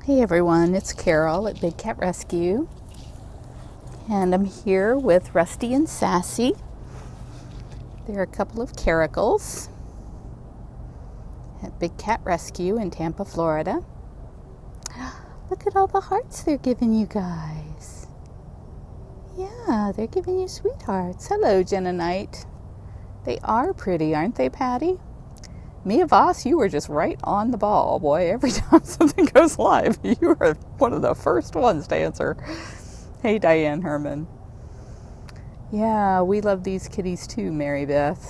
Hey everyone, it's Carol at Big Cat Rescue, and I'm here with Rusty and Sassy. They're a couple of Caracals at Big Cat Rescue in Tampa, Florida. Look at all the hearts they're giving you guys. Yeah, they're giving you sweethearts. Hello, Jenna Knight. They are pretty, aren't they, Patty? Mia Voss, you were just right on the ball, boy. Every time something goes live, you are one of the first ones to answer. Hey, Diane Herman. Yeah, we love these kitties too, Mary Beth.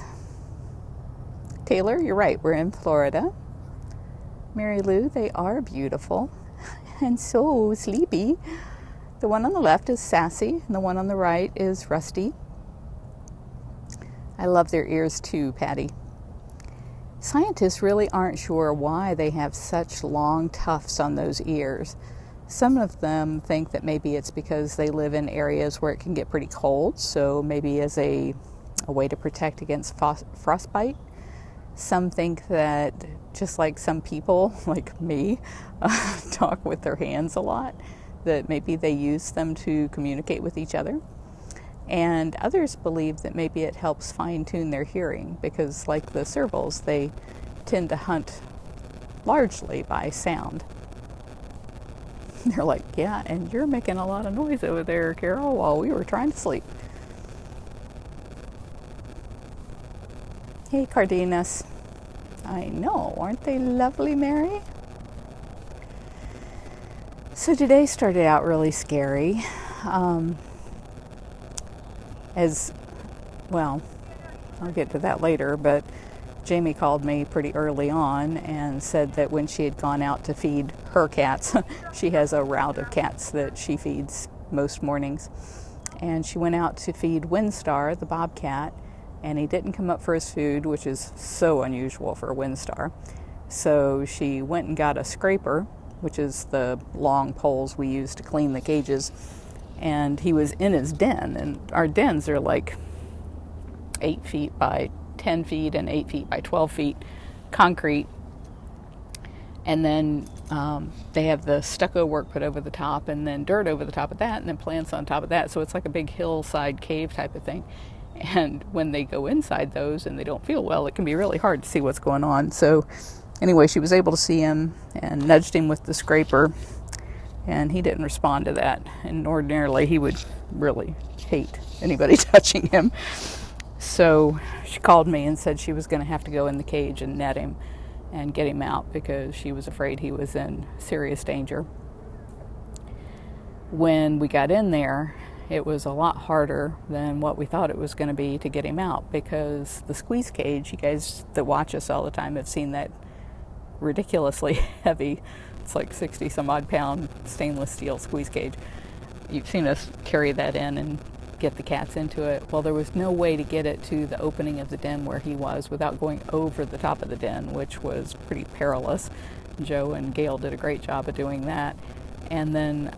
Taylor, you're right. We're in Florida. Mary Lou, they are beautiful and so sleepy. The one on the left is Sassy, and the one on the right is Rusty. I love their ears too, Patty. Scientists really aren't sure why they have such long tufts on those ears. Some of them think that maybe it's because they live in areas where it can get pretty cold, so maybe as a way to protect against frostbite. Some think that just like some people, like me, talk with their hands a lot, that maybe they use them to communicate with each other. And others believe that maybe it helps fine-tune their hearing because, like the servals, they tend to hunt largely by sound. They're like, yeah, and you're making a lot of noise over there, Carol, while we were trying to sleep. Hey, Cardenas. I know, aren't they lovely, Mary? So today started out really scary. Well, I'll get to that later, but Jamie called me pretty early on and said that when she had gone out to feed her cats, she has a route of cats that she feeds most mornings, and she went out to feed Windstar, the bobcat, and he didn't come up for his food, which is so unusual for Windstar. So she went and got a scraper, which is the long poles we use to clean the cages, and he was in his den, and our dens are like 8 feet by 10 feet and 8 feet by 12 feet concrete, and then they have the stucco work put over the top and then dirt over the top of that and then plants on top of that, so it's like a big hillside cave type of thing. And when they go inside those and they don't feel well, it can be really hard to see what's going on. So anyway, she was able to see him and nudged him with the scraper, and he didn't respond to that. And ordinarily he would really hate anybody touching him. So she called me and said she was going to have to go in the cage and net him and get him out because she was afraid he was in serious danger. When we got in there, it was a lot harder than what we thought it was going to be to get him out because the squeeze cage, you guys that watch us all the time have seen that ridiculously heavy, it's like 60 some odd pound stainless steel squeeze cage. You've seen us carry that in and get the cats into it. Well, there was no way to get it to the opening of the den where he was without going over the top of the den, which was pretty perilous. Joe and Gail did a great job of doing that. And then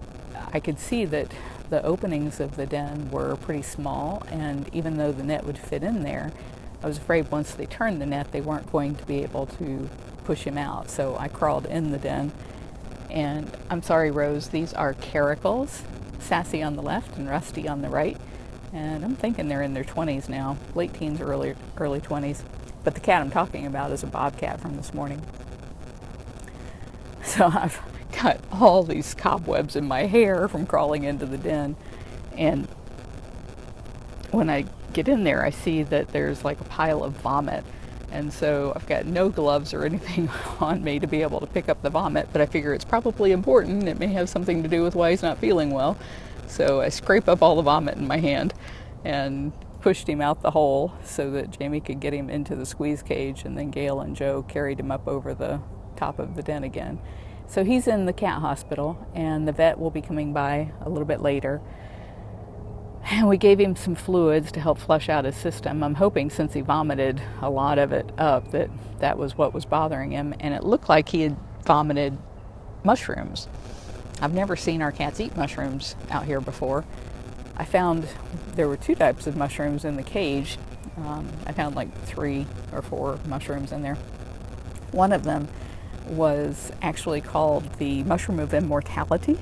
I could see that the openings of the den were pretty small, and even though the net would fit in there, I was afraid once they turned the net they weren't going to be able to push him out. So I crawled in the den. And I'm sorry, Rose, these are Caracals, Sassy on the left and Rusty on the right. And I'm thinking they're in their 20s now, late teens or early 20s. But the cat I'm talking about is a bobcat from this morning. So I've got all these cobwebs in my hair from crawling into the den. And when I get in there, I see that there's like a pile of vomit. And so I've got no gloves or anything on me to be able to pick up the vomit, but I figure it's probably important. It may have something to do with why he's not feeling well. So I scrape up all the vomit in my hand and pushed him out the hole so that Jamie could get him into the squeeze cage, and then Gail and Joe carried him up over the top of the den again. So he's in the cat hospital, and the vet will be coming by a little bit later. And we gave him some fluids to help flush out his system. I'm hoping, since he vomited a lot of it up, that that was what was bothering him. And it looked like he had vomited mushrooms. I've never seen our cats eat mushrooms out here before. I found there were 2 types of mushrooms in the cage. I found like 3 or 4 mushrooms in there. One of them was actually called the mushroom of immortality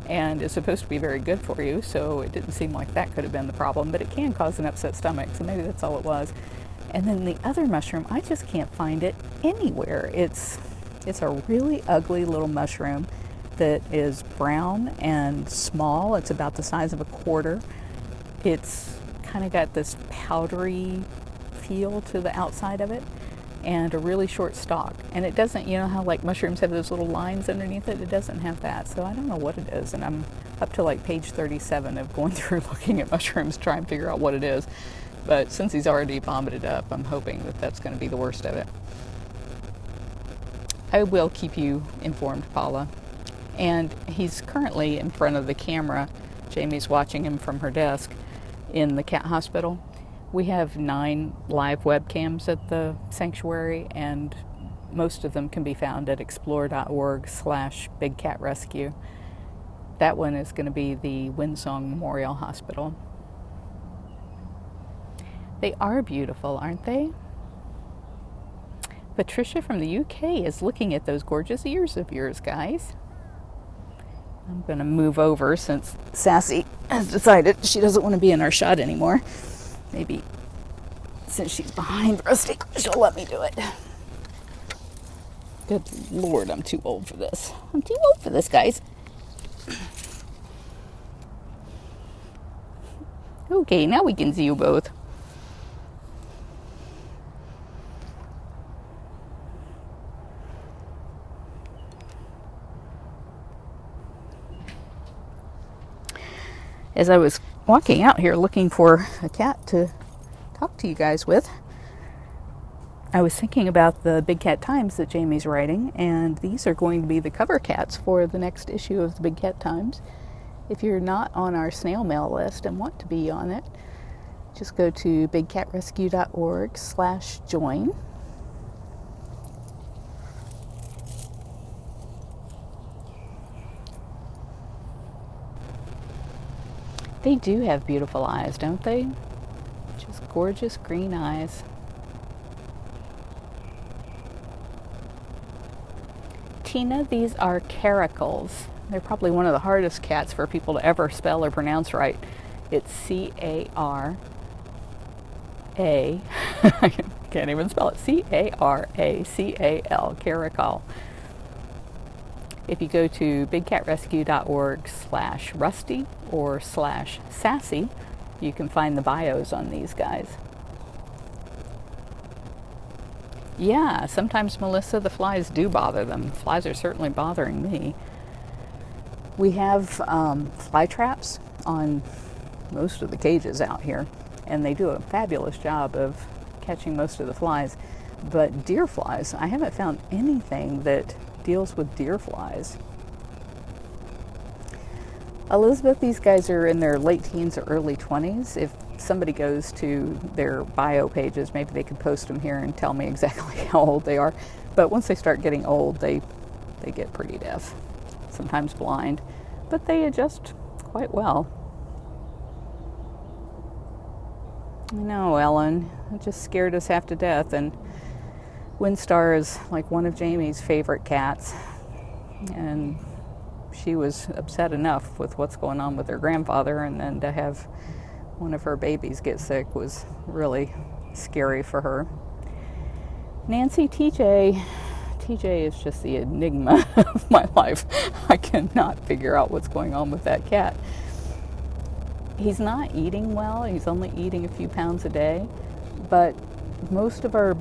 and is supposed to be very good for you, so it didn't seem like that could have been the problem, but it can cause an upset stomach, so maybe that's all it was. And then the other mushroom, I just can't find it anywhere. It's a really ugly little mushroom that is brown and small. It's about the size of a quarter. It's kind of got this powdery feel to the outside of it and a really short stalk. And it doesn't, you know how like mushrooms have those little lines underneath it? It doesn't have that. So I don't know what it is. And I'm up to like page 37 of going through looking at mushrooms, trying to figure out what it is. But since he's already vomited up, I'm hoping that that's going to be the worst of it. I will keep you informed, Paula. And he's currently in front of the camera. Jamie's watching him from her desk in the cat hospital. We have 9 live webcams at the sanctuary, and most of them can be found at explore.org/bigcatrescue. That one is going to be the Windsong Memorial Hospital. They are beautiful, aren't they? Patricia from the UK is looking at those gorgeous ears of yours, guys. I'm going to move over since Sassy has decided she doesn't want to be in our shot anymore. Maybe since she's behind Rusty, she'll let me do it. Good Lord, I'm too old for this. I'm too old for this, guys. Okay, now we can see you both. As I was walking out here looking for a cat to talk to you guys with, I was thinking about the Big Cat Times that Jamie's writing, and these are going to be the cover cats for the next issue of the Big Cat Times. If you're not on our snail mail list and want to be on it, just go to bigcatrescue.org/join. They do have beautiful eyes, don't they? Just gorgeous green eyes. Tina, these are Caracals. They're probably one of the hardest cats for people to ever spell or pronounce right. It's C-A-R-A. I can't even spell it. C-A-R-A-C-A-L, Caracal. If you go to bigcatrescue.org/rusty or /sassy, you can find the bios on these guys. Yeah, sometimes, Melissa, the flies do bother them. Flies are certainly bothering me. We have fly traps on most of the cages out here, and they do a fabulous job of catching most of the flies. But deer flies, I haven't found anything that deals with deer flies. Elizabeth, these guys are in their late teens or early 20s. If somebody goes to their bio pages, maybe they could post them here and tell me exactly how old they are. But once they start getting old, they get pretty deaf, sometimes blind, but they adjust quite well. I know, Ellen, it just scared us half to death. And Windstar is like one of Jamie's favorite cats, and she was upset enough with what's going on with her grandfather, and then to have one of her babies get sick was really scary for her. Nancy, TJ is just the enigma of my life. I cannot figure out what's going on with that cat. He's not eating well. He's only eating a few pounds a day, but most of our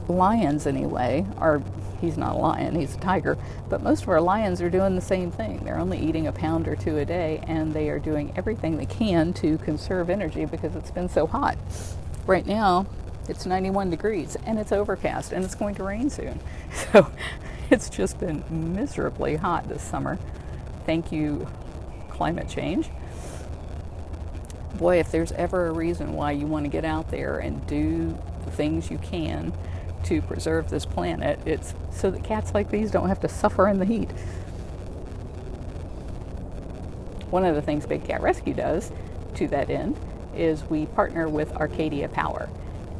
lions anyway he's not a lion, he's a tiger, but most of our lions are doing the same thing. They're only eating a pound or 2 a day, and they are doing everything they can to conserve energy because it's been so hot. Right now it's 91 degrees and it's overcast and it's going to rain soon. So it's just been miserably hot this summer. Thank you, climate change. Boy, if there's ever a reason why you want to get out there and do the things you can to preserve this planet, it's so that cats like these don't have to suffer in the heat. One of the things Big Cat Rescue does to that end is we partner with Arcadia Power,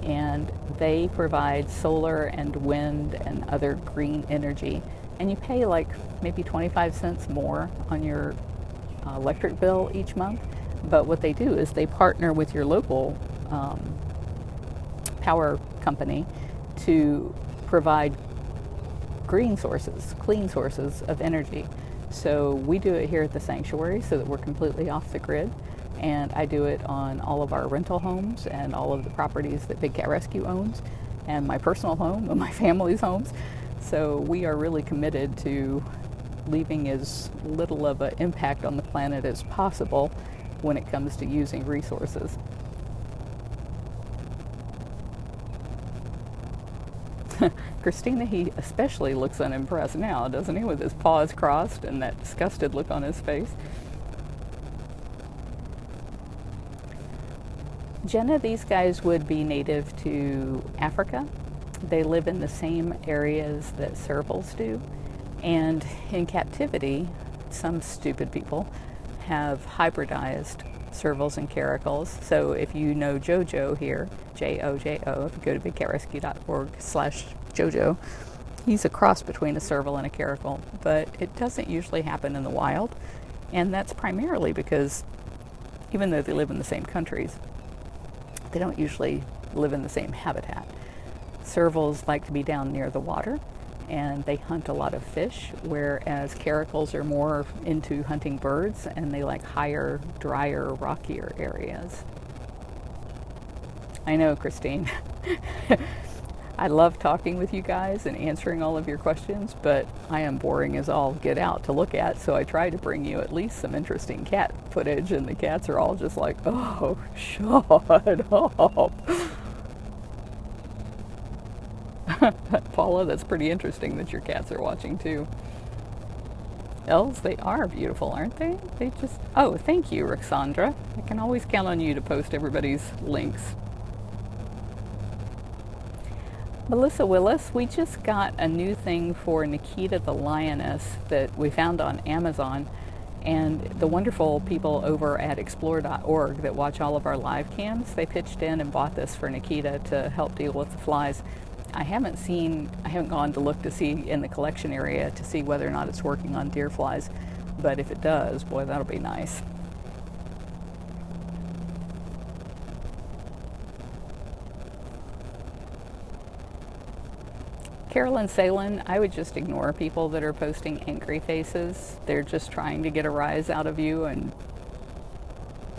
and they provide solar and wind and other green energy and you pay like maybe 25 cents more on your electric bill each month. But what they do is they partner with your local power company to provide green sources, clean sources of energy. So we do it here at the sanctuary so that we're completely off the grid. And I do it on all of our rental homes and all of the properties that Big Cat Rescue owns, and my personal home and my family's homes. So we are really committed to leaving as little of an impact on the planet as possible when it comes to using resources. Christina, he especially looks unimpressed now, doesn't he, with his paws crossed and that disgusted look on his face. Jenna, these guys would be native to Africa. They live in the same areas that servals do. And in captivity, some stupid people have hybridized servals and caracals. So if you know JoJo here, Jojo, if you go to bigcatrescue.org/JoJo, he's a cross between a serval and a caracal, but it doesn't usually happen in the wild. And that's primarily because even though they live in the same countries, they don't usually live in the same habitat. Servals like to be down near the water, and they hunt a lot of fish, whereas caracals are more into hunting birds, and they like higher, drier, rockier areas. I know, Christine. I love talking with you guys and answering all of your questions, but I am boring as all get out to look at, so I try to bring you at least some interesting cat footage, and the cats are all just like, oh, shut up. Paula, that's pretty interesting that your cats are watching too. Els, they are beautiful, aren't they? They just, oh, thank you, Roxandra. I can always count on you to post everybody's links. Melissa Willis, we just got a new thing for Nikita the lioness that we found on Amazon, and the wonderful people over at explore.org that watch all of our live cams, they pitched in and bought this for Nikita to help deal with the flies. I haven't gone to look to see in the collection area to see whether or not it's working on deer flies, but if it does, boy, that'll be nice. Carolyn Salen, I would just ignore people that are posting angry faces. They're just trying to get a rise out of you, and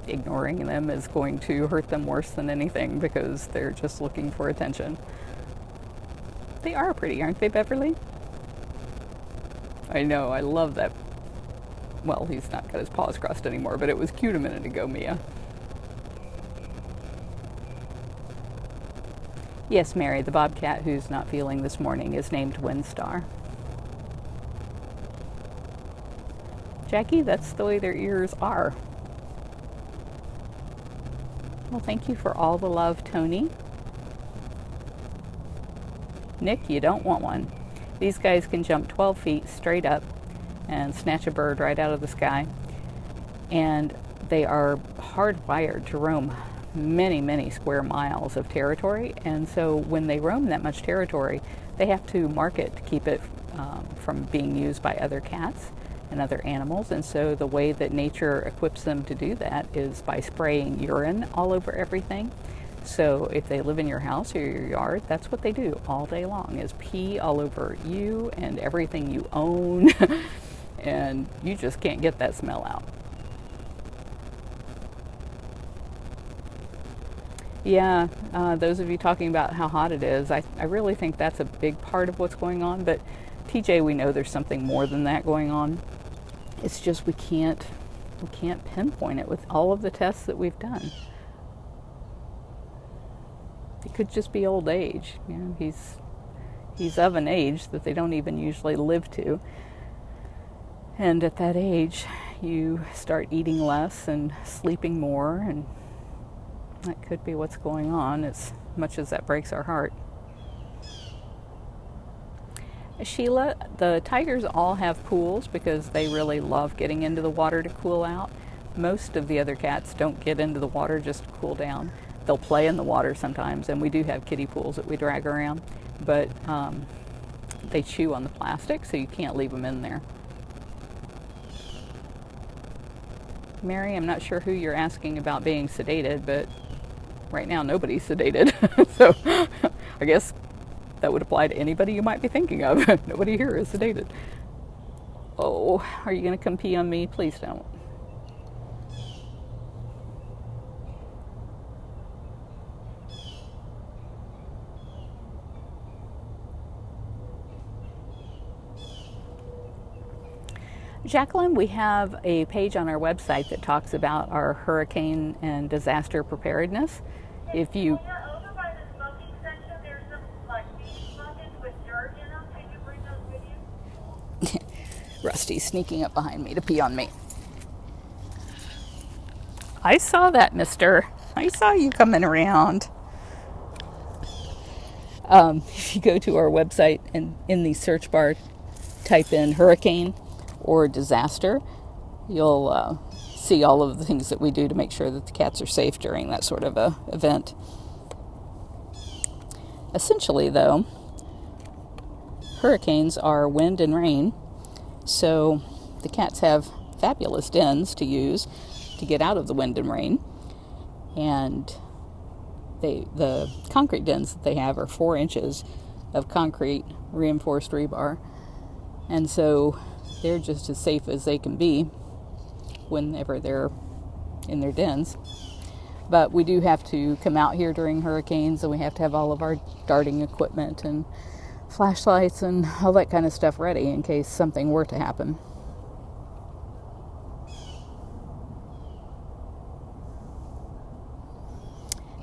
ignoring them is going to hurt them worse than anything because they're just looking for attention. They are pretty, aren't they, Beverly? I know, I love that. Well, he's not got his paws crossed anymore, but it was cute a minute ago, Mia. Yes, Mary, the bobcat who's not feeling this morning is named Windstar. Jackie, that's the way their ears are. Well, thank you for all the love, Tony. Nick, you don't want one. These guys can jump 12 feet straight up and snatch a bird right out of the sky. And they are hardwired to roam many, many square miles of territory. And so when they roam that much territory, they have to mark it to keep it from being used by other cats and other animals. And so the way that nature equips them to do that is by spraying urine all over everything. So if they live in your house or your yard, that's what they do all day long, is pee all over you and everything you own. And you just can't get that smell out. Yeah, those of you talking about how hot it is, I really think that's a big part of what's going on. But TJ, we know there's something more than that going on. It's just we can't pinpoint it with all of the tests that we've done. It could just be old age. You know, he's of an age that they don't even usually live to. And at that age, you start eating less and sleeping more, and that could be what's going on, as much as that breaks our heart. Sheila, the tigers all have pools because they really love getting into the water to cool out. Most of the other cats don't get into the water just to cool down. They'll play in the water sometimes, and we do have kiddie pools that we drag around, but they chew on the plastic, so you can't leave them in there. Mary, I'm not sure who you're asking about being sedated, but right now nobody's sedated. So I guess that would apply to anybody you might be thinking of. Nobody here is sedated. Oh, are you going to come pee on me? Please don't. Jacqueline, we have a page on our website that talks about our hurricane and disaster preparedness. If you over by the smoking section, there's some like beach buckets with dirt in them. Can you bring those with you? Rusty's sneaking up behind me to pee on me. I saw that, mister. I saw you coming around. If you go to our website and in the search bar type in hurricane or disaster, you'll see all of the things that we do to make sure that the cats are safe during that sort of a event. Essentially, though, hurricanes are wind and rain, so the cats have fabulous dens to use to get out of the wind and rain, and the concrete dens that they have are 4 inches of concrete reinforced rebar, and so they're just as safe as they can be whenever they're in their dens. But we do have to come out here during hurricanes, and we have to have all of our darting equipment and flashlights and all that kind of stuff ready in case something were to happen.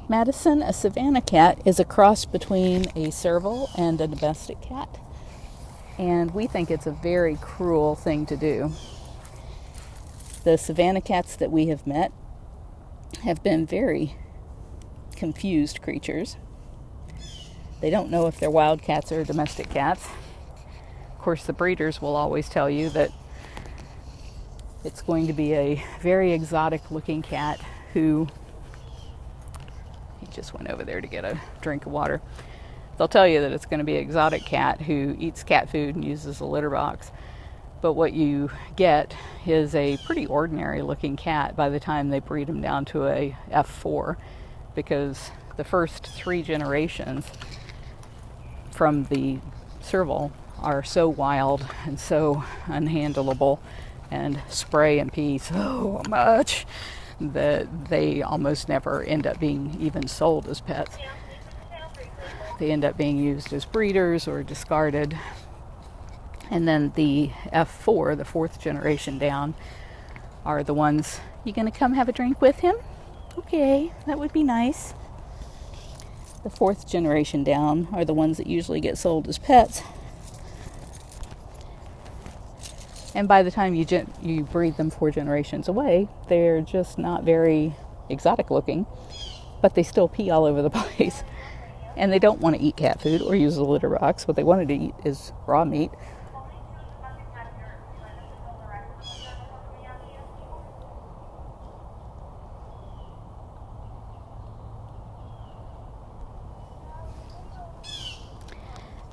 Madison, a Savannah cat, is a cross between a serval and a domestic cat. And we think it's a very cruel thing to do. The Savannah cats that we have met have been very confused creatures. They don't know if they're wild cats or domestic cats. Of course, the breeders will always tell you that it's going to be a very exotic looking cat who... He just went over there to get a drink of water. They'll tell you that it's going to be an exotic cat who eats cat food and uses a litter box. But what you get is a pretty ordinary looking cat by the time they breed him down to a F4, because the first 3 generations from the serval are so wild and so unhandleable and spray and pee so much that they almost never end up being even sold as pets. They end up being used as breeders or discarded. And then the F4, the 4th generation down, are the ones... You gonna come have a drink with him? Okay, that would be nice. The 4th generation down are the ones that usually get sold as pets. And by the time you breed them 4 generations away, they're just not very exotic looking, but they still pee all over the place. And they don't want to eat cat food or use a litter box. What they wanted to eat is raw meat.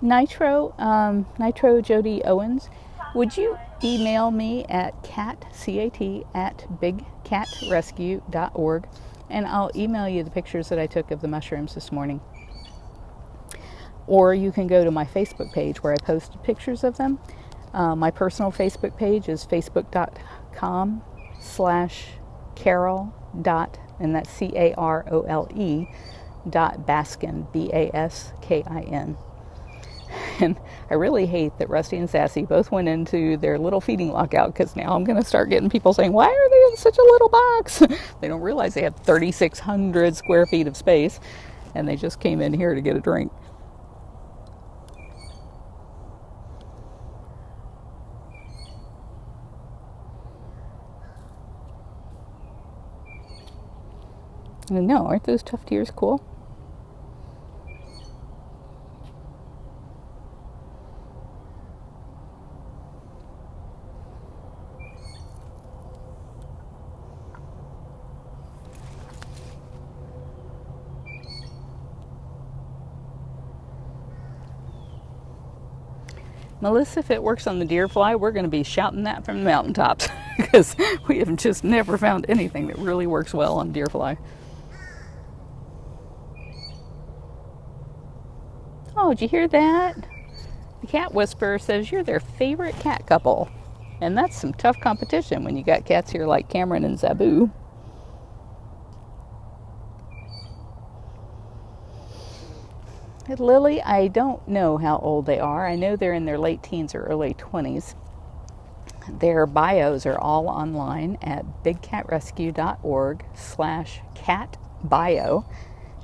Nitro Jody Owens, would you email me at cat@bigcatrescue.org, and I'll email you the pictures that I took of the mushrooms this morning. Or you can go to my Facebook page where I posted pictures of them. My personal Facebook page is facebook.com/Carol. And that's CAROLE .Baskin, BASKIN. And I really hate that Rusty and Sassy both went into their little feeding lockout, because now I'm going to start getting people saying, why are they in such a little box? They don't realize they have 3,600 square feet of space, and they just came in here to get a drink. I know, aren't those tuft ears cool? Melissa, if it works on the deer fly, we're going to be shouting that from the mountaintops because we have just never found anything that really works well on deer fly. Oh, did you hear that? The cat whisperer says you're their favorite cat couple. And that's some tough competition when you got cats here like Cameron and Zabu. Lily, I don't know how old they are. I know they're in their late teens or early 20s. Their bios are all online at bigcatrescue.org/catbio.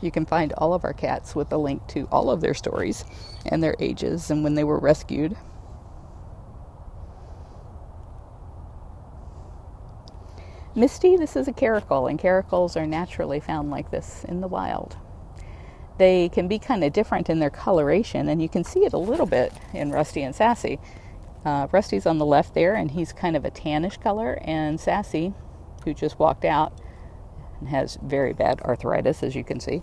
You can find all of our cats with a link to all of their stories and their ages and when they were rescued. Misty, this is a caracal, and caracals are naturally found like this in the wild. They can be kind of different in their coloration, and you can see it a little bit in Rusty and Sassy. Rusty's on the left there, and he's kind of a tannish color, and Sassy, who just walked out and has very bad arthritis, as you can see,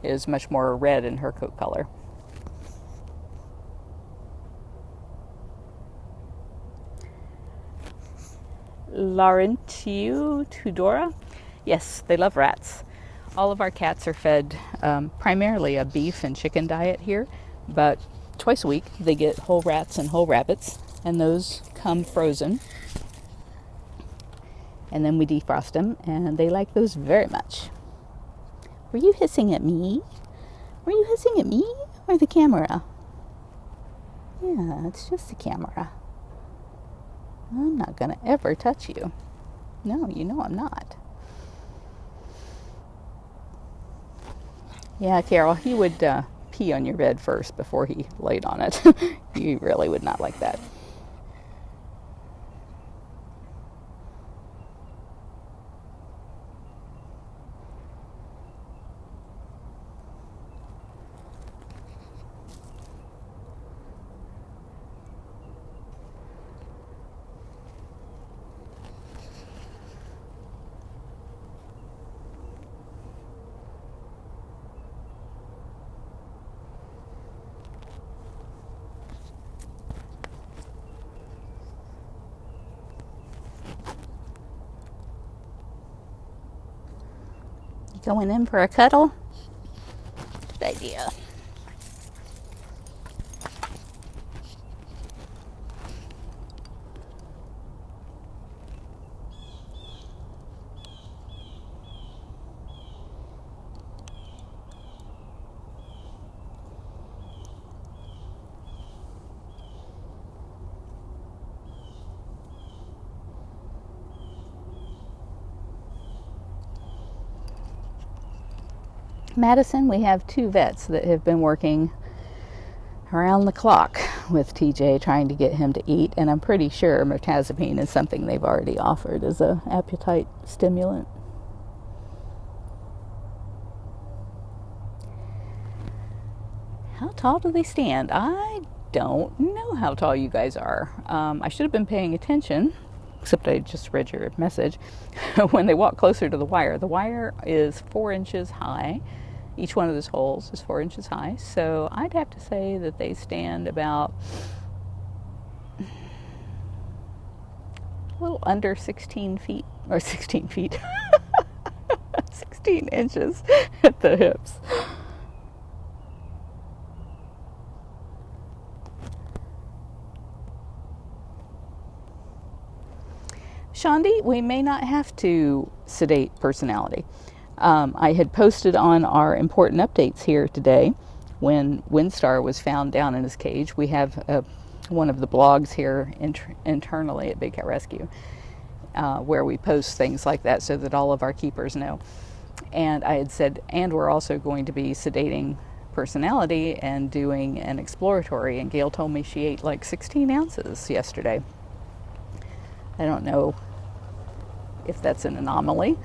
is much more red in her coat color. Laurentiu Tudora. Yes, they love rats. All of our cats are fed primarily a beef and chicken diet here, but twice a week they get whole rats and whole rabbits, and those come frozen. And then we defrost them, and they like those very much. Were you hissing at me? Were you hissing at me or the camera? Yeah, it's just the camera. I'm not going to ever touch you. No, you know I'm not. Yeah, Carol, he would pee on your bed first before he laid on it. You really would not like that. Going in for a cuddle? Good idea. Madison, we have 2 vets that have been working around the clock with TJ trying to get him to eat, and I'm pretty sure mirtazapine is something they've already offered as an appetite stimulant. How tall do they stand? I don't know how tall you guys are. I should have been paying attention, except I just read your message. When they walk closer to the wire is 4 inches high. Each one of those holes is 4 inches high. So I'd have to say that they stand about a little under 16 feet, or 16 feet, 16 inches at the hips. Shandi, we may not have to sedate Personality. I had posted on our important updates here today when Windstar was found down in his cage. We have one of the blogs here internally at Big Cat Rescue where we post things like that so that all of our keepers know. And I had said, and we're also going to be sedating Personality and doing an exploratory. And Gail told me she ate like 16 ounces yesterday. I don't know if that's an anomaly.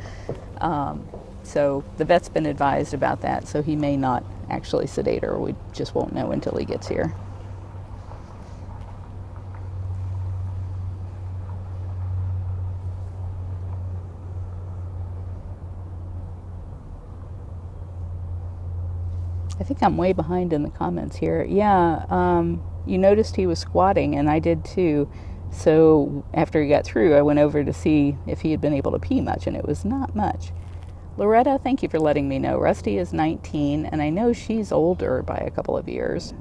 So the vet's been advised about that, so he may not actually sedate her. We just won't know until he gets here. I think I'm way behind in the comments here. Yeah, you noticed he was squatting, and I did too. So after he got through, I went over to see if he had been able to pee much, and it was not much. Loretta, thank you for letting me know. Rusty is 19, and I know she's older by a couple of years.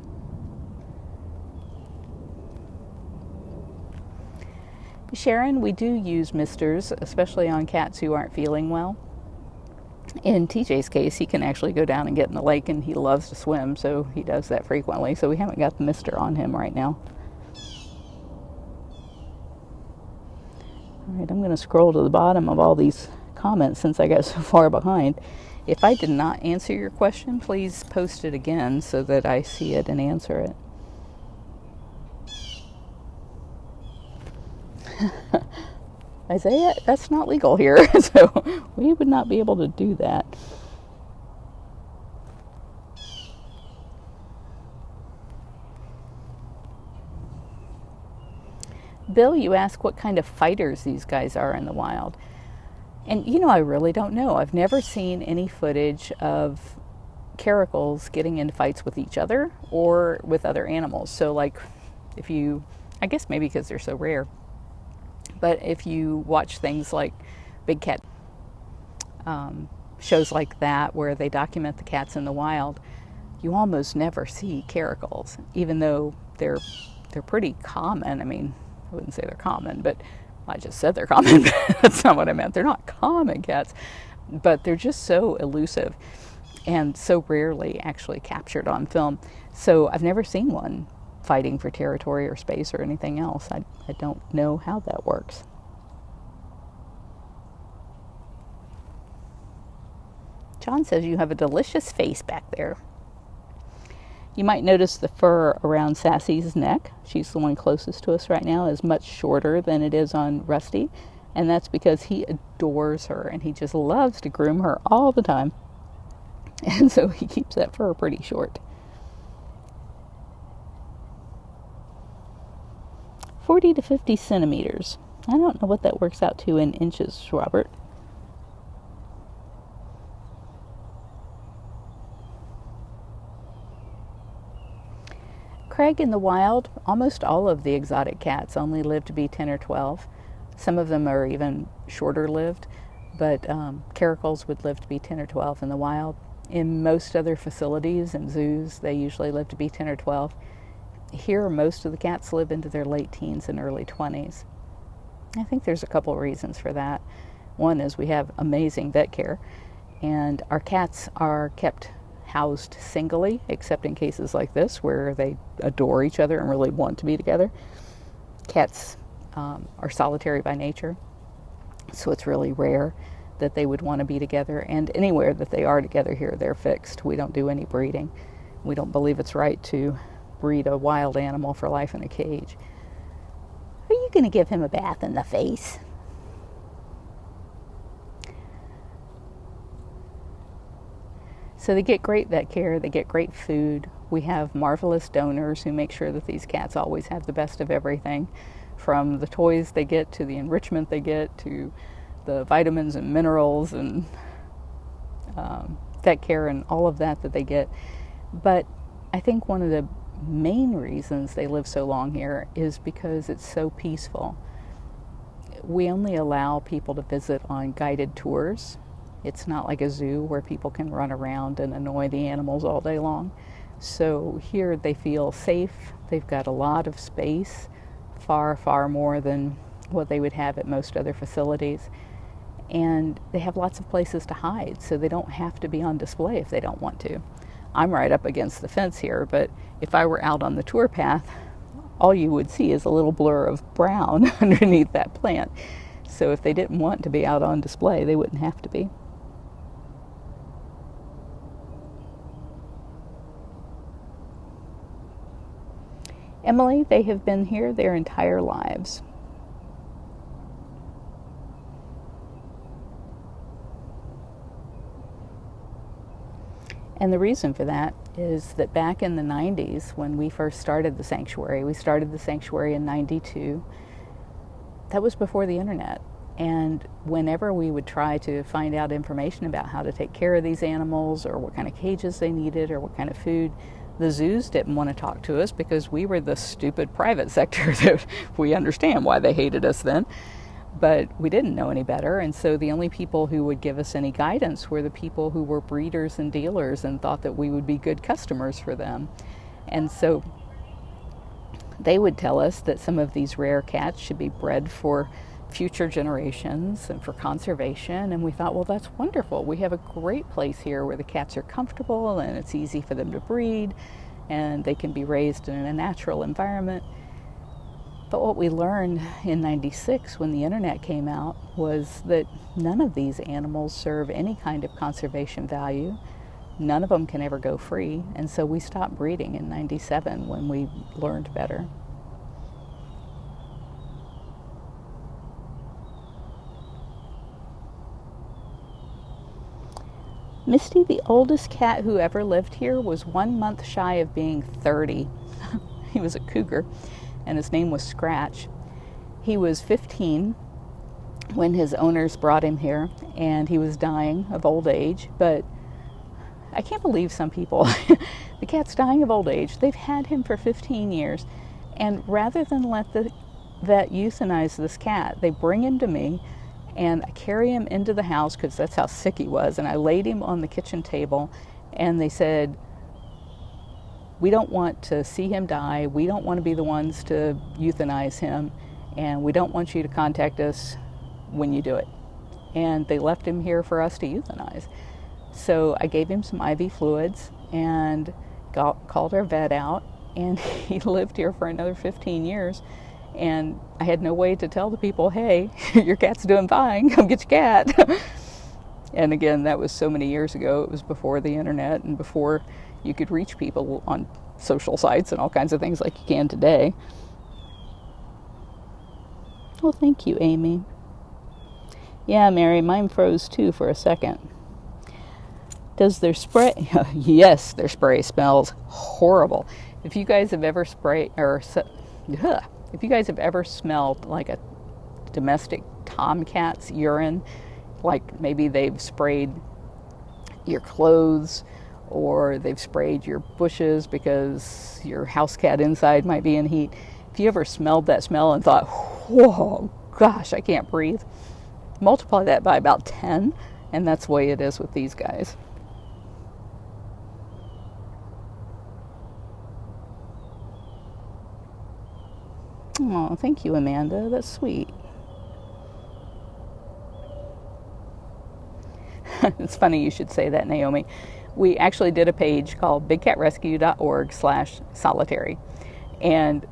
Sharon, we do use misters, especially on cats who aren't feeling well. In TJ's case, he can actually go down and get in the lake, and he loves to swim, so he does that frequently. So we haven't got the mister on him right now. All right, I'm going to scroll to the bottom of all these comments since I got so far behind. If I did not answer your question, please post it again so that I see it and answer it. Isaiah, that's not legal here, so we would not be able to do that. Bill, you ask what kind of fighters these guys are in the wild. And you know, I really don't know. I've never seen any footage of caracals getting into fights with each other or with other animals. So like if you, I guess maybe because they're so rare, but if you watch things like big cat shows like that where they document the cats in the wild, you almost never see caracals, even though they're pretty common. I mean, I wouldn't say they're common, but I just said they're common. That's not what I meant. They're not common cats, but they're just so elusive and so rarely actually captured on film. So I've never seen one fighting for territory or space or anything else. I don't know how that works. John says you have a delicious face back there. You might notice the fur around Sassy's neck. She's the one closest to us right now, is much shorter than it is on Rusty. And that's because he adores her and he just loves to groom her all the time. And so he keeps that fur pretty short. 40 to 50 centimeters. I don't know what that works out to in inches, Robert. Craig, in the wild, almost all of the exotic cats only live to be 10 or 12. Some of them are even shorter lived, but caracals would live to be 10 or 12 in the wild. In most other facilities and zoos, they usually live to be 10 or 12. Here, most of the cats live into their late teens and early 20s. I think there's a couple of reasons for that. One is we have amazing vet care, and our cats are kept housed singly, except in cases like this where they adore each other and really want to be together. Cats are solitary by nature, so it's really rare that they would want to be together, and anywhere that they are together here, they're fixed. We don't do any breeding. We don't believe it's right to breed a wild animal for life in a cage. Are you going to give him a bath in the face? So they get great vet care, they get great food. We have marvelous donors who make sure that these cats always have the best of everything, from the toys they get to the enrichment they get to the vitamins and minerals and vet care and all of that they get. But I think one of the main reasons they live so long here is because it's so peaceful. We only allow people to visit on guided tours. It's not like a zoo where people can run around and annoy the animals all day long. So here they feel safe. They've got a lot of space, far, far more than what they would have at most other facilities. And they have lots of places to hide, so they don't have to be on display if they don't want to. I'm right up against the fence here, but if I were out on the tour path, all you would see is a little blur of brown underneath that plant. So if they didn't want to be out on display, they wouldn't have to be. Emily, they have been here their entire lives. And the reason for that is that back in the 90s, when we first started the sanctuary, we started the sanctuary in 92. That was before the internet. And whenever we would try to find out information about how to take care of these animals, or what kind of cages they needed, or what kind of food, the zoos didn't want to talk to us because we were the stupid private sector. That we understand why they hated us then, but we didn't know any better. And so the only people who would give us any guidance were the people who were breeders and dealers and thought that we would be good customers for them. And so they would tell us that some of these rare cats should be bred for future generations and for conservation. And we thought, well, that's wonderful. We have a great place here where the cats are comfortable and it's easy for them to breed and they can be raised in a natural environment. But what we learned in '96 when the internet came out was that none of these animals serve any kind of conservation value. None of them can ever go free. And so we stopped breeding in '97 when we learned better. Misty, the oldest cat who ever lived here, was 1 month shy of being 30. He was a cougar, and his name was Scratch. He was 15 when his owners brought him here, and he was dying of old age. But I can't believe some people, the cat's dying of old age. They've had him for 15 years, and rather than let the vet euthanize this cat, they bring him to me, and I carry him into the house because that's how sick he was, and I laid him on the kitchen table, and they said, we don't want to see him die, we don't want to be the ones to euthanize him, and we don't want you to contact us when you do it. And they left him here for us to euthanize. So I gave him some IV fluids and called our vet out, and he lived here for another 15 years. And I had no way to tell the people, hey, your cat's doing fine, come get your cat. And again, that was so many years ago. It was before the internet and before you could reach people on social sites and all kinds of things like you can today. Well, thank you, Amy. Yeah, Mary, mine froze too for a second. Does their spray? Yes, their spray smells horrible. If you guys have ever sprayed if you guys have ever smelled like a domestic tomcat's urine, like maybe they've sprayed your clothes or they've sprayed your bushes because your house cat inside might be in heat. If you ever smelled that smell and thought, whoa, gosh, I can't breathe, multiply that by about 10, and that's the way it is with these guys. Oh, thank you, Amanda. That's sweet. It's funny you should say that, Naomi. We actually did a page called bigcatrescue.org/solitary. And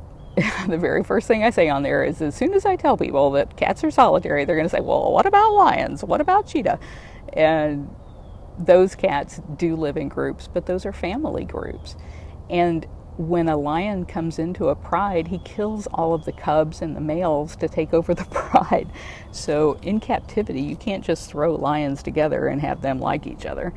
the very first thing I say on there is, as soon as I tell people that cats are solitary, they're going to say, well, what about lions? What about cheetah? And those cats do live in groups, but those are family groups. And when a lion comes into a pride, he kills all of the cubs and the males to take over the pride. So in captivity, you can't just throw lions together and have them like each other.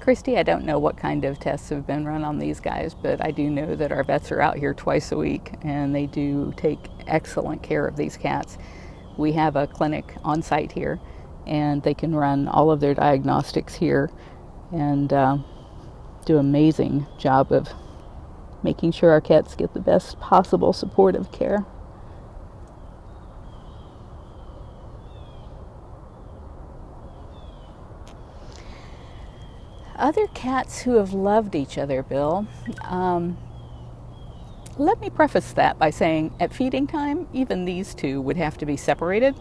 Christy, I don't know what kind of tests have been run on these guys, but I do know that our vets are out here twice a week, and they do take excellent care of these cats. We have a clinic on site here, and they can run all of their diagnostics here and do an amazing job of making sure our cats get the best possible supportive care. Other cats who have loved each other, Bill. Let me preface that by saying at feeding time, even these two would have to be separated,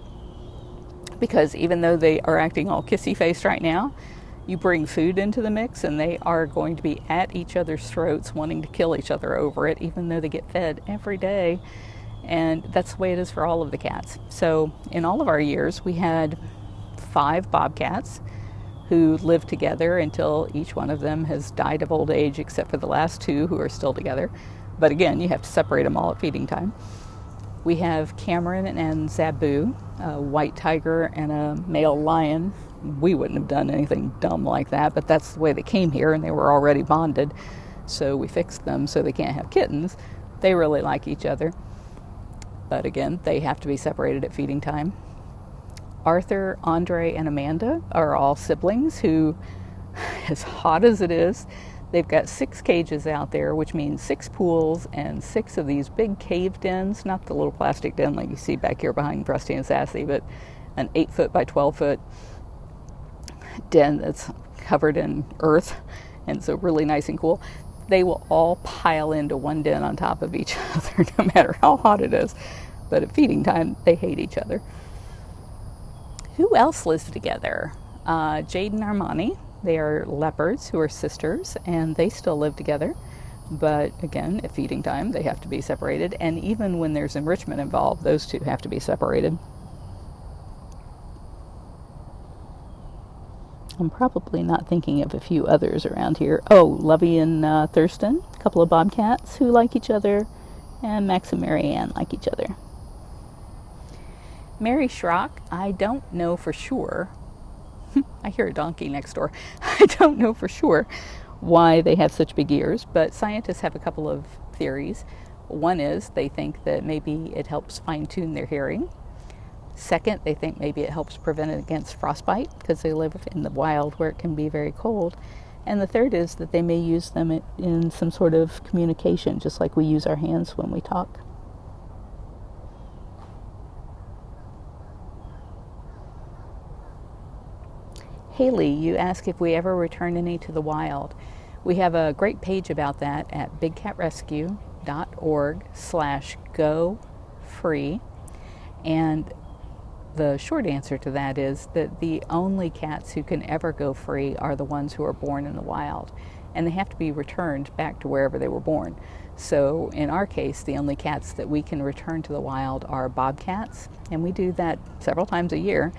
because even though they are acting all kissy-faced right now, you bring food into the mix and they are going to be at each other's throats wanting to kill each other over it, even though they get fed every day. And that's the way it is for all of the cats. So in all of our years, we had 5 bobcats who lived together until each one of them has died of old age, except for the last 2 who are still together. But again, you have to separate them all at feeding time. We have Cameron and Zabu, a white tiger and a male lion. We wouldn't have done anything dumb like that, but that's the way they came here, and they were already bonded. So we fixed them so they can't have kittens. They really like each other. But again, they have to be separated at feeding time. Arthur, Andre, and Amanda are all siblings who, as hot as it is, they've got 6 cages out there, which means 6 pools and 6 of these big cave dens, not the little plastic den like you see back here behind Rusty and Sassy, but an 8-foot by 12-foot den that's covered in earth, and so really nice and cool. They will all pile into one den on top of each other, no matter how hot it is. But at feeding time, they hate each other. Who else lives together? Jade and Armani. They are leopards who are sisters, and they still live together. But again, at feeding time, they have to be separated. And even when there's enrichment involved, those two have to be separated. I'm probably not thinking of a few others around here. Oh, Lovey and Thurston, a couple of bobcats who like each other, and Max and Mary Ann like each other. Mary Schrock, I don't know for sure. I hear a donkey next door. I don't know for sure why they have such big ears, but scientists have a couple of theories. One is they think that maybe it helps fine-tune their hearing. Second, they think maybe it helps prevent it against frostbite because they live in the wild where it can be very cold. And the third is that they may use them in some sort of communication, just like we use our hands when we talk. Haley, you ask if we ever return any to the wild. We have a great page about that at bigcatrescue.org/go-free. And the short answer to that is that the only cats who can ever go free are the ones who are born in the wild, and they have to be returned back to wherever they were born. So in our case, the only cats that we can return to the wild are bobcats, and we do that several times a year,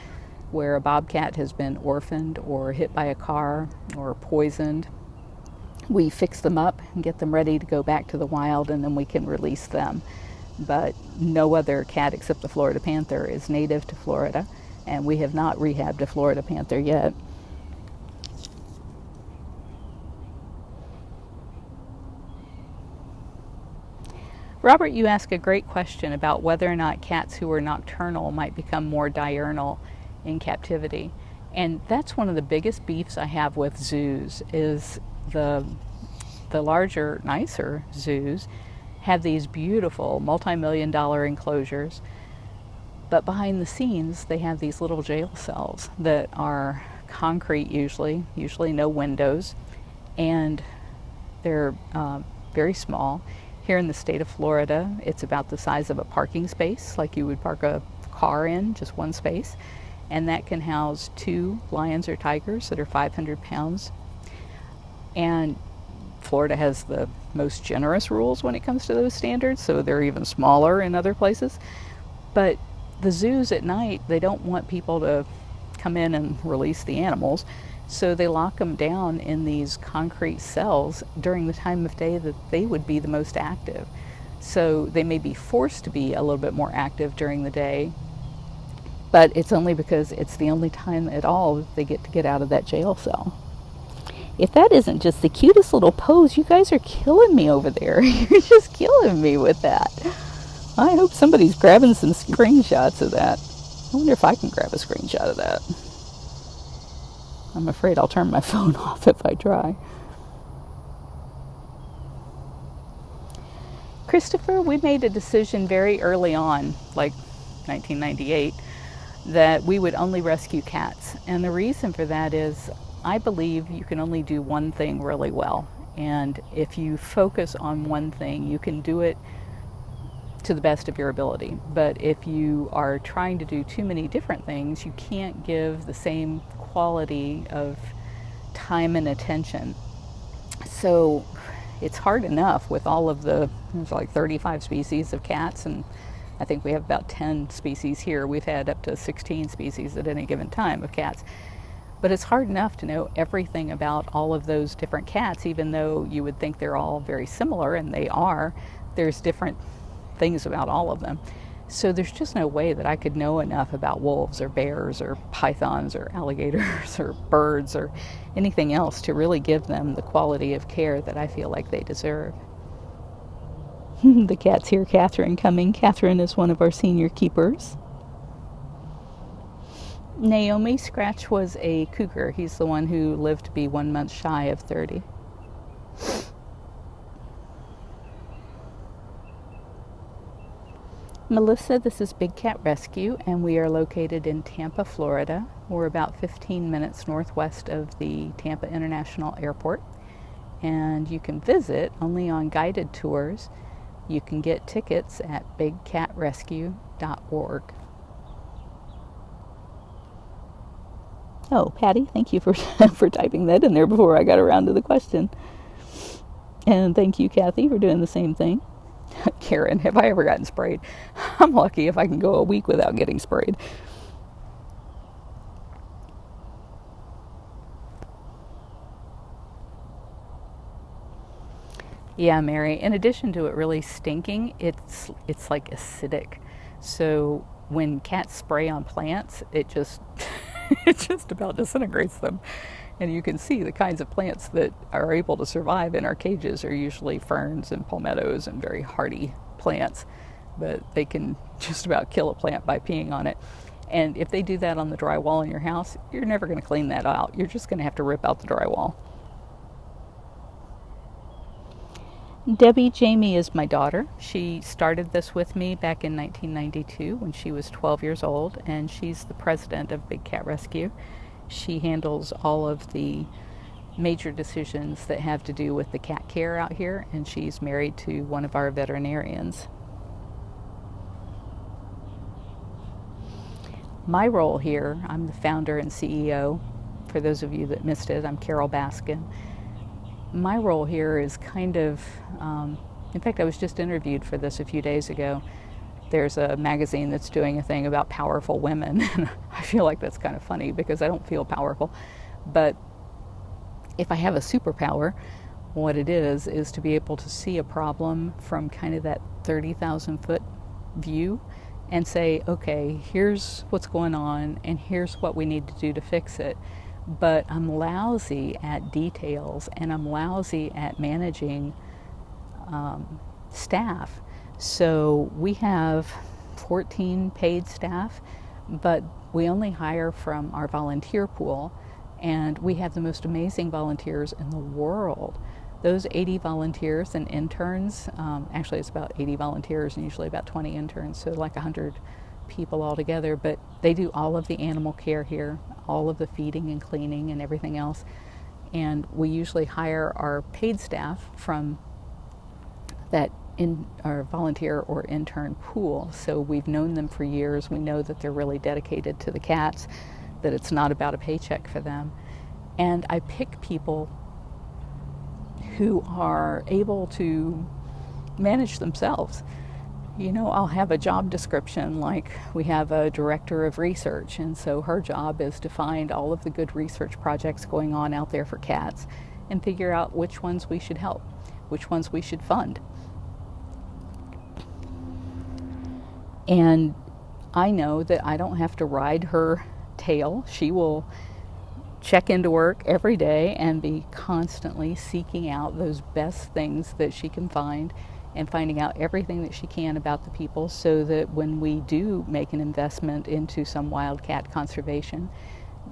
where a bobcat has been orphaned or hit by a car or poisoned. We fix them up and get them ready to go back to the wild, and then we can release them. But no other cat except the Florida panther is native to Florida, and we have not rehabbed a Florida panther yet. Robert, you ask a great question about whether or not cats who are nocturnal might become more diurnal in captivity. And that's one of the biggest beefs I have with zoos is the larger, nicer zoos have these beautiful multi-million-dollar enclosures, but behind the scenes they have these little jail cells that are concrete, usually no windows, and they're very small. Here in the state of Florida, it's about the size of a parking space, like you would park a car in, just one space, and that can house 2 lions or tigers that are 500 pounds. And Florida has the most generous rules when it comes to those standards, so they're even smaller in other places. But the zoos at night, they don't want people to come in and release the animals, so they lock them down in these concrete cells during the time of day that they would be the most active. So they may be forced to be a little bit more active during the day, but it's only because it's the only time at all that they get to get out of that jail cell. If that isn't just the cutest little pose, you guys are killing me over there. You're just killing me with that. I hope somebody's grabbing some screenshots of that. I wonder if I can grab a screenshot of that. I'm afraid I'll turn my phone off if I try. Christopher, we made a decision very early on, like 1998, that we would only rescue cats. And the reason for that is I believe you can only do one thing really well. And if you focus on one thing, you can do it to the best of your ability. But if you are trying to do too many different things, you can't give the same quality of time and attention. So it's hard enough with all of there's like 35 species of cats, and I think we have about 10 species here. We've had up to 16 species at any given time of cats. But it's hard enough to know everything about all of those different cats, even though you would think they're all very similar, and they are. There's different things about all of them. So there's just no way that I could know enough about wolves or bears or pythons or alligators or birds or anything else to really give them the quality of care that I feel like they deserve. The cat's here, Catherine, coming. Catherine is one of our senior keepers. Naomi Scratch was a cougar. He's the one who lived to be 1 month shy of 30. Melissa, this is Big Cat Rescue, and we are located in Tampa, Florida. We're about 15 minutes northwest of the Tampa International Airport, and you can visit only on guided tours. You can get tickets at bigcatrescue.org. Oh, Patty, thank you for for typing that in there before I got around to the question. And thank you, Kathy, for doing the same thing. Karen, have I ever gotten sprayed? I'm lucky if I can go a week without getting sprayed. Yeah, Mary, in addition to it really stinking, it's like acidic. So when cats spray on plants, it just it just about disintegrates them. And you can see the kinds of plants that are able to survive in our cages are usually ferns and palmettos and very hardy plants. But they can just about kill a plant by peeing on it. And if they do that on the drywall in your house, you're never going to clean that out. You're just going to have to rip out the drywall. Debbie Jamie is my daughter. She started this with me back in 1992 when she was 12 years old, and she's the president of Big Cat Rescue. She handles all of the major decisions that have to do with the cat care out here, and she's married to one of our veterinarians. My role here, I'm the founder and CEO. For those of you that missed it, I'm Carol Baskin. My role here is kind of, in fact, I was just interviewed for this a few days ago. There's a magazine that's doing a thing about powerful women, and I feel like that's kind of funny because I don't feel powerful. But if I have a superpower, what it is to be able to see a problem from kind of that 30,000 foot view and say, okay, here's what's going on and here's what we need to do to fix it. But I'm lousy at details, and I'm lousy at managing staff. So we have 14 paid staff, but we only hire from our volunteer pool, and we have the most amazing volunteers in the world. Those 80 volunteers and interns, actually it's about 80 volunteers and usually about 20 interns, so like 100 people altogether, but they do all of the animal care here, all of the feeding and cleaning and everything else. And we usually hire our paid staff from that in our volunteer or intern pool. So we've known them for years. We know that they're really dedicated to the cats, that it's not about a paycheck for them. And I pick people who are able to manage themselves. You know, I'll have a job description, like we have a director of research, and so her job is to find all of the good research projects going on out there for cats and figure out which ones we should help, which ones we should fund. And I know that I don't have to ride her tail. She will check into work every day and be constantly seeking out those best things that she can find and finding out everything that she can about the people, so that when we do make an investment into some wildcat conservation,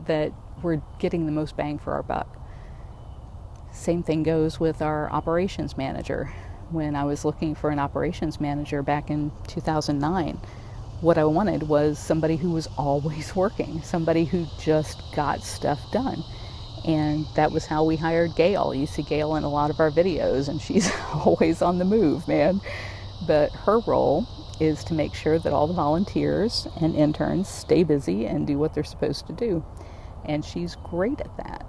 that we're getting the most bang for our buck. Same thing goes with our operations manager. When I was looking for an operations manager back in 2009, what I wanted was somebody who was always working, somebody who just got stuff done. And that was how we hired Gail. You see Gail in a lot of our videos, and she's always on the move, man. But her role is to make sure that all the volunteers and interns stay busy and do what they're supposed to do. And she's great at that.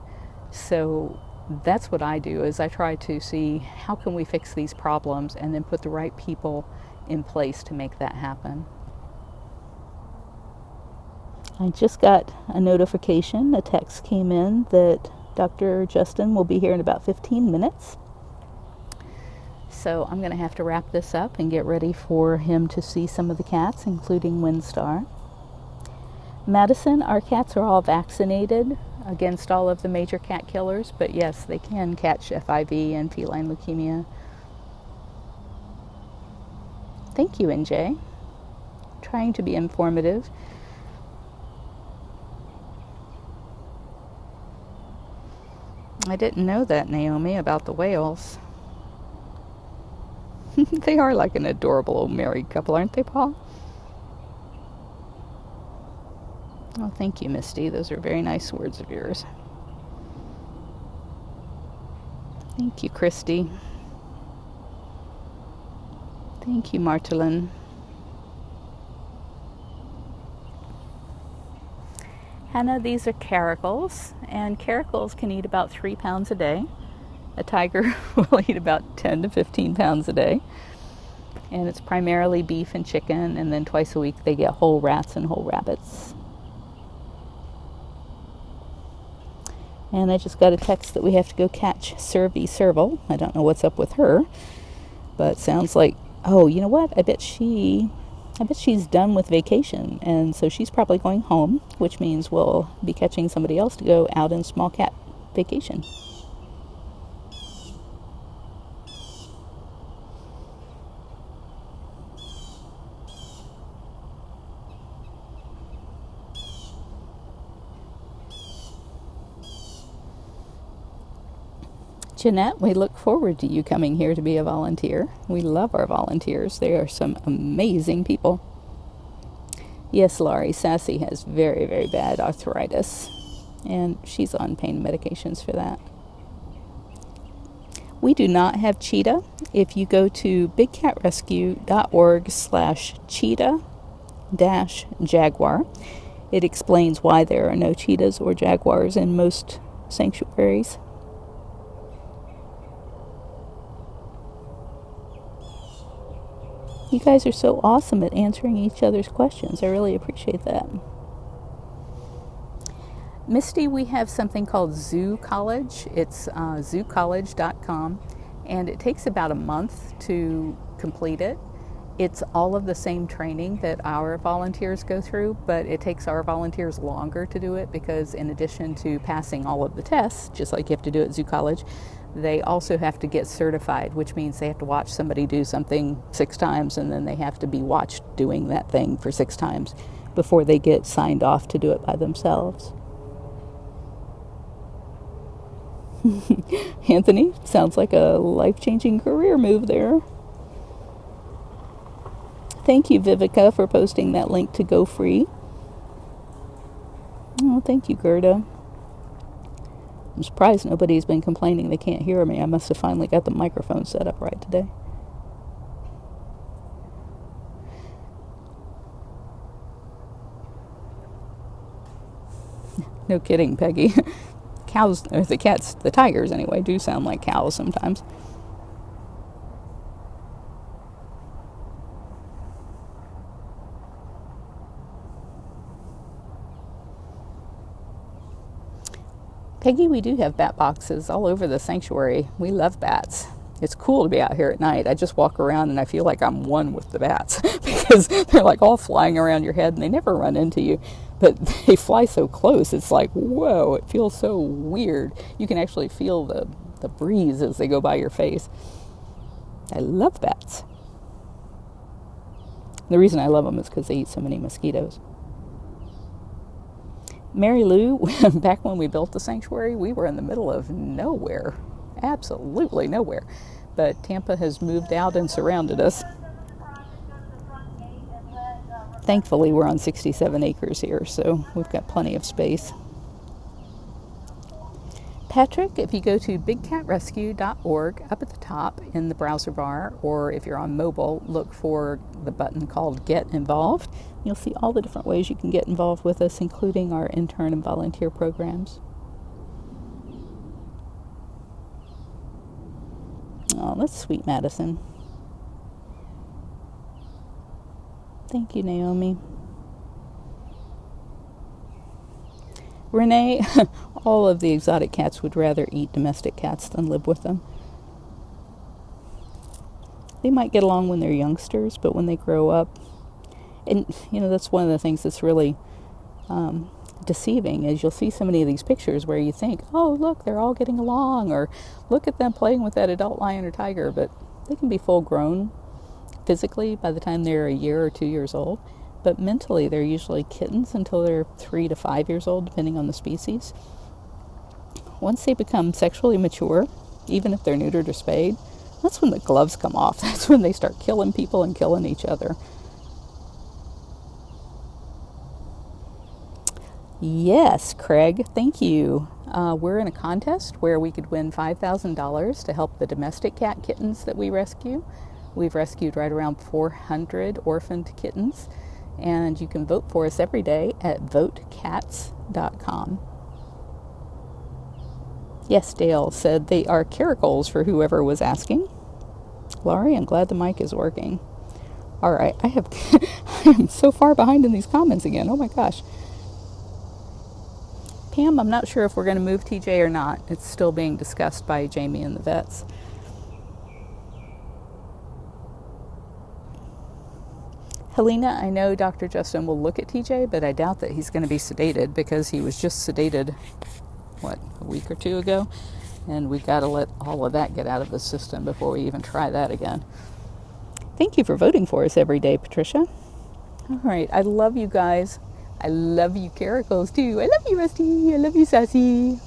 So that's what I do, is I try to see how can we fix these problems and then put the right people in place to make that happen. I just got a notification, a text came in that Dr. Justin will be here in about 15 minutes. So I'm going to have to wrap this up and get ready for him to see some of the cats, including Windstar. Madison, our cats are all vaccinated against all of the major cat killers, but yes, they can catch FIV and feline leukemia. Thank you, NJ. Trying to be informative. I didn't know that, Naomi, about the whales. They are like an adorable old married couple, aren't they, Paul? Oh, thank you, Misty. Those are very nice words of yours. Thank you, Christy. Thank you, Martelin. Hannah, these are caracals, and caracals can eat about 3 pounds a day. A tiger will eat about 10 to 15 pounds a day. And it's primarily beef and chicken, and then twice a week they get whole rats and whole rabbits. And I just got a text that we have to go catch Servy Serval. I don't know what's up with her, but sounds like, oh, you know what? I bet she's done with vacation, and so she's probably going home, which means we'll be catching somebody else to go out in small cat vacation. Jeanette, we look forward to you coming here to be a volunteer. We love our volunteers. They are some amazing people. Yes, Laurie, Sassy has very, very bad arthritis, and she's on pain medications for that. We do not have cheetah. If you go to bigcatrescue.org/cheetah-jaguar, it explains why there are no cheetahs or jaguars in most sanctuaries. You guys are so awesome at answering each other's questions. I really appreciate that. Misty, we have something called Zoo College. It's zoocollege.com, and it takes about a month to complete it. It's all of the same training that our volunteers go through, but it takes our volunteers longer to do it because in addition to passing all of the tests, just like you have to do at Zoo College, they also have to get certified, which means they have to watch somebody do something 6 times, and then they have to be watched doing that thing for 6 times before they get signed off to do it by themselves. Anthony, sounds like a life-changing career move there. Thank you, Vivica, for posting that link to Go Free. Oh, thank you, Gerda. I'm surprised nobody's been complaining they can't hear me. I must have finally got the microphone set up right today. No kidding, Peggy. Cows, or the cats, the tigers anyway, do sound like cows sometimes. Peggy, we do have bat boxes all over the sanctuary. We love bats. It's cool to be out here at night. I just walk around and I feel like I'm one with the bats because they're like all flying around your head and they never run into you, but they fly so close. It's like, whoa, it feels so weird. You can actually feel the breeze as they go by your face. I love bats. The reason I love them is because they eat so many mosquitoes. Mary Lou, back when we built the sanctuary, we were in the middle of nowhere. Absolutely nowhere. But Tampa has moved out and surrounded us. Thankfully, we're on 67 acres here, so we've got plenty of space. Patrick, if you go to bigcatrescue.org, up at the top in the browser bar, or if you're on mobile, look for the button called Get Involved. You'll see all the different ways you can get involved with us, including our intern and volunteer programs. Oh, that's sweet, Madison. Thank you, Naomi. Renee, all of the exotic cats would rather eat domestic cats than live with them. They might get along when they're youngsters, but when they grow up, and that's one of the things that's really deceiving, is you'll see so many of these pictures where you think, oh, look, they're all getting along, or look at them playing with that adult lion or tiger, but they can be full grown physically by the time they're a year or 2 years old, but mentally they're usually kittens until they're 3 to 5 years old, depending on the species. Once they become sexually mature, even if they're neutered or spayed, that's when the gloves come off. That's when they start killing people and killing each other. Yes, Craig, thank you. We're in a contest where we could win $5,000 to help the domestic cat kittens that we rescue. We've rescued right around 400 orphaned kittens, and you can vote for us every day at votecats.com. Yes, Dale said they are Caracals for whoever was asking. Laurie, I'm glad the mic is working. All right, I am so far behind in these comments again. Oh my gosh. Pam, I'm not sure if we're going to move TJ or not. It's still being discussed by Jamie and the vets. Helena, I know Dr. Justin will look at TJ, but I doubt that he's going to be sedated, because he was just sedated, a week or two ago? And we've got to let all of that get out of the system before we even try that again. Thank you for voting for us every day, Patricia. All right, I love you guys. I love you, Caracals, too. I love you, Rusty. I love you, Sassy.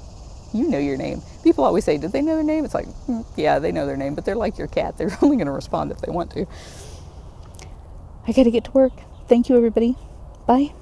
You know your name. People always say, did they know their name? It's like, yeah, they know their name, but they're like your cat. They're only going to respond if they want to. I got to get to work. Thank you, everybody. Bye.